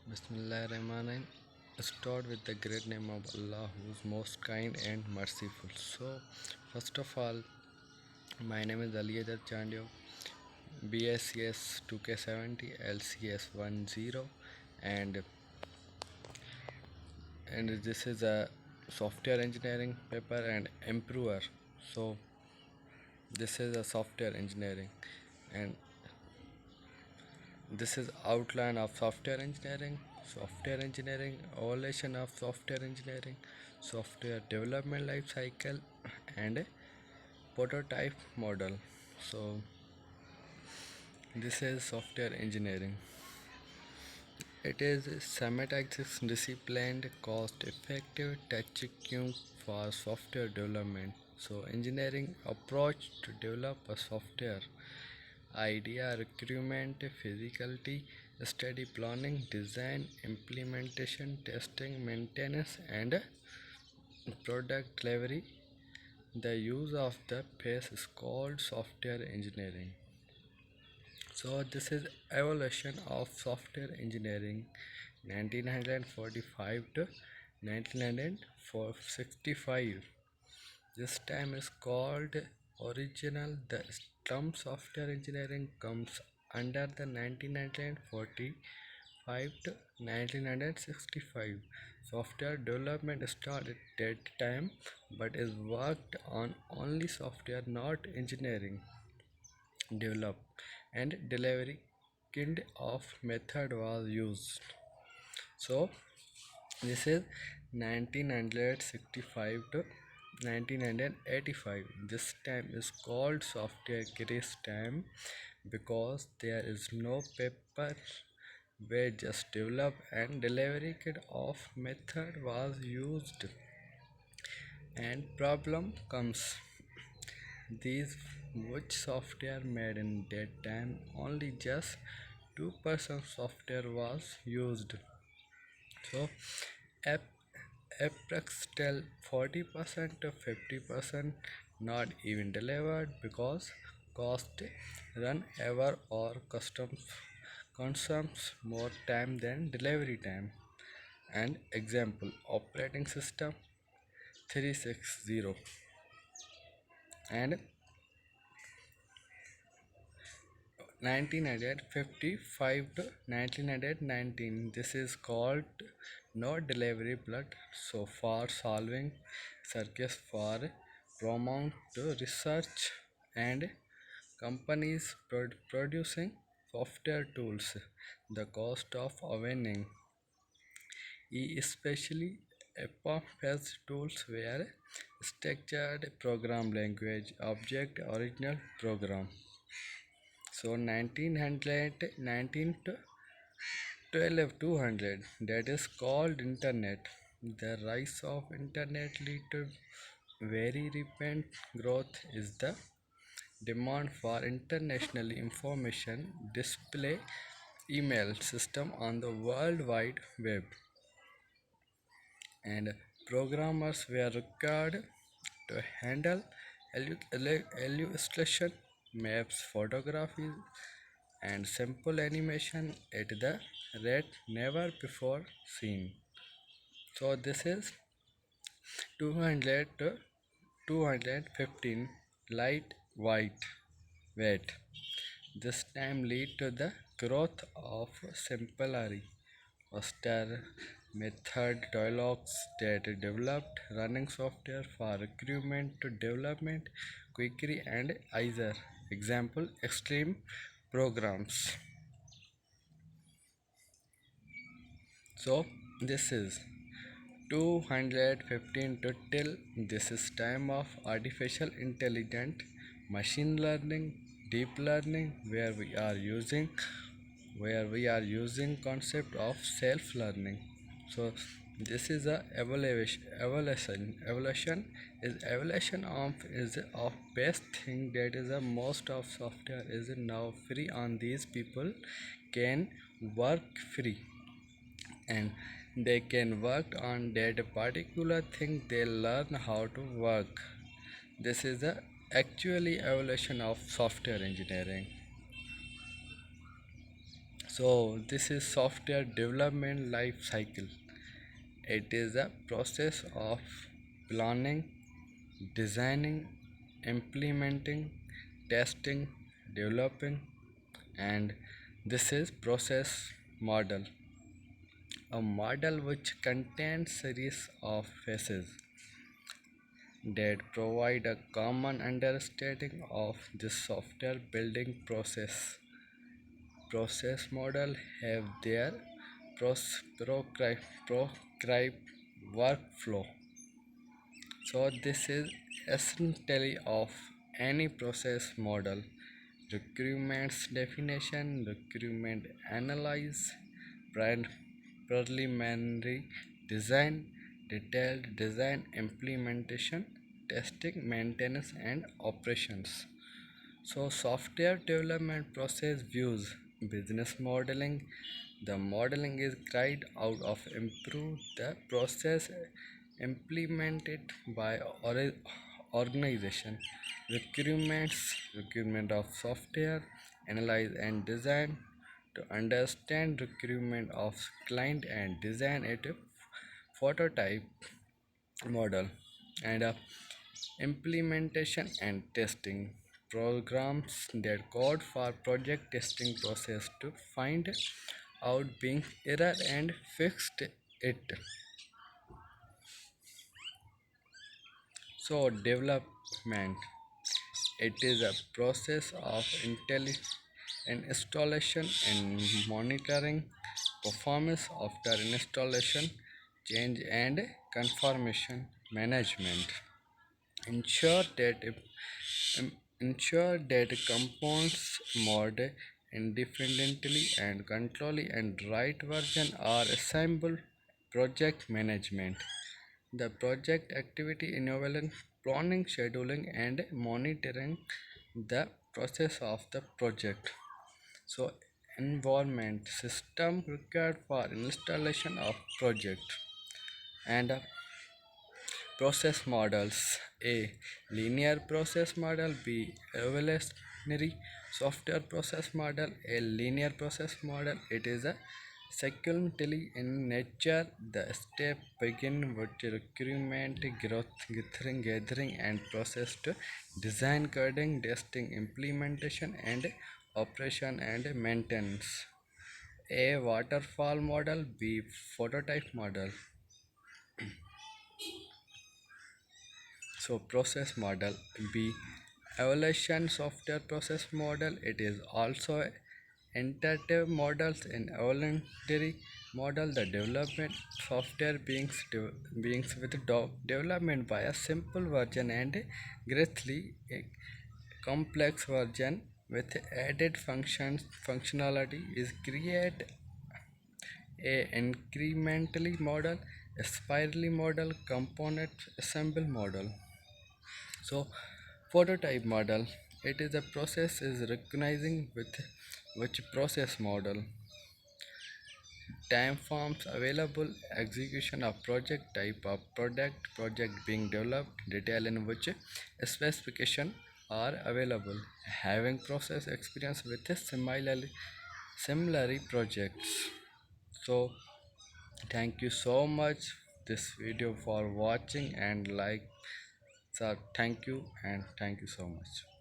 Bismillahirrahmanirrahim. Start with the great name of Allah, who is most kind and merciful. So, first of all, my name is Aliadar Chandio, BSCS 2K70, LCS 10, and this is a software engineering paper and improver. So, this is a software engineering, and this is outline of software engineering, evaluation of software development life cycle, and a prototype model. So this is software engineering. It is semantic disciplined, cost-effective technique for software development. So engineering approach to develop a software idea, requirement, feasibility study, planning, design, implementation, testing, maintenance, and product delivery. The use of the phase is called software engineering. So this is evolution of software engineering 1945 to 1965. This time is called original. The term software engineering comes under the 1945 to 1965. Software development started at that time, but is worked on only software, not engineering. Develop and delivery kind of method was used. So this is 1965 to 1985. This time is called software grace time because there is no paper where just develop and delivery kit of method was used. And problem comes, these which software made in that time only just 2% software was used. So approximately 40% to 50% not even delivered because cost run ever or customs consumes more time than delivery time. And example, operating system 360 and 1955 to 1919. This is called no delivery blood. So far solving circuits for promote to research and companies producing software tools. The cost of awakening especially Apache tools were structured program language object original program. So 1900 to 200, that is called internet. The rise of internet lead to very rapid growth is the demand for international information display email system on the world wide web, and programmers were required to handle illustration, maps, photography, and simple animation at the rate never before seen. So this is 200 to 215 light white weight. This time lead to the growth of simpler, faster method dialogues that developed running software for recruitment to development quickly and easier. Example, extreme programs. So this is 215 to till this is time of artificial intelligence, machine learning, deep learning, where we are using concept of self learning. So this is a evaluation of best thing, that is a most of software is now free on these people can work free, and they can work on that particular thing they learn how to work. This is the actually evolution of software engineering. So this is software development life cycle. It is a process of planning, designing, implementing, testing, developing, and this is process model, a model which contains series of phases that provide a common understanding of the software building process. Process model have their prescribed workflow. So this is essentially of any process model. Requirements definition, requirement analyze, preliminary design, detailed design, implementation, testing, maintenance, and operations. So, software development process views business modeling. The modeling is carried out of improve the process implemented by organization. Requirement of software analyze and design to understand requirement of client and design a prototype model and implementation and testing programs that code for project testing process to find out being error and fixed it. So development, it is a process of installation and monitoring performance after installation, change and confirmation management. Ensure that ensure that components mod independently and control and right version are assembled. Project management, the project activity involving planning, scheduling, and monitoring the process of the project. So, environment system required for installation of project and process models: A. Linear process model. B. Evolutionary software process model. A linear process model, it is a sequentially in nature. The step begin with requirement gathering and process to design, coding, testing, implementation, and operation and maintenance. A. Waterfall model. B. Prototype model. So process model. B. Evaluation software process model. It is also iterative models in evolutionary model. The development software beings with development by a simple version and greatly a complex version with added functionality is create a incrementally model, a spirally model, component assemble model. So prototype model, it is a process is recognizing with which process model, time forms available, execution of project, type of product, project being developed, detail in which specification are available, having process experience with a similarly projects. So thank you so much this video for watching and like. So thank you and thank you so much.